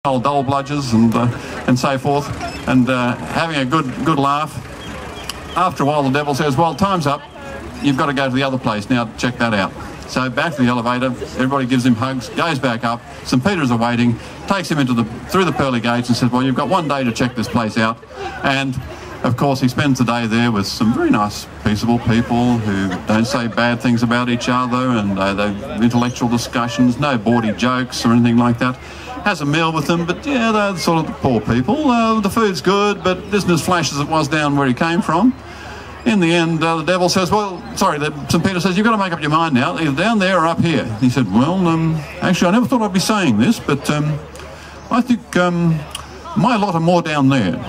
old dull bludgers and so forth, and having a good laugh. After a while, the devil says, well, time's up. You've got to go to the other place now. Check that out. So back to the elevator, everybody gives him hugs, goes back up. St. Peter's awaiting, takes him through the pearly gates and says, well, you've got one day to check this place out. And of course, he spends the day there with some very nice, peaceable people who don't say bad things about each other, and they've intellectual discussions, no bawdy jokes or anything like that. Has a meal with them, but yeah, they're sort of the poor people. The food's good, but it isn't as flash as it was down where he came from. In the end, the devil says, well, sorry, St. Peter says, you've got to make up your mind now, either down there or up here. He said, well, actually, I never thought I'd be saying this, but I think my lot are more down there.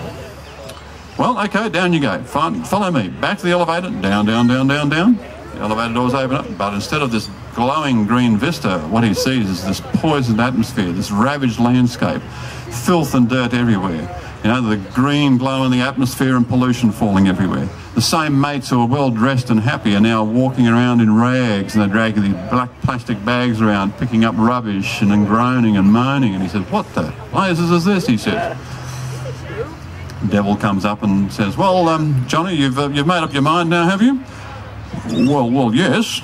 Well, okay, down you go. Fine, follow me. Back to the elevator, down, down, down, down, down. The elevator doors open up, but instead of this glowing green vista, what he sees is this poisoned atmosphere, this ravaged landscape, filth and dirt everywhere. You know, the green glow in the atmosphere and pollution falling everywhere. The same mates who are well dressed and happy are now walking around in rags, and they're dragging these black plastic bags around, picking up rubbish and then groaning and moaning. And he said, what the blazes is this? He said. The devil comes up and says, well, Johnny, you've made up your mind now, have you? Well, yes.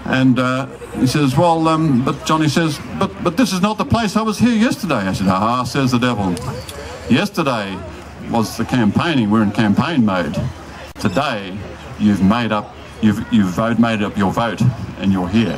And he says, well, but Johnny says, but this is not the place I was here yesterday. I said, ah, says the devil. Yesterday was the campaigning. We're in campaign mode. Today, you've made up your vote, and you're here.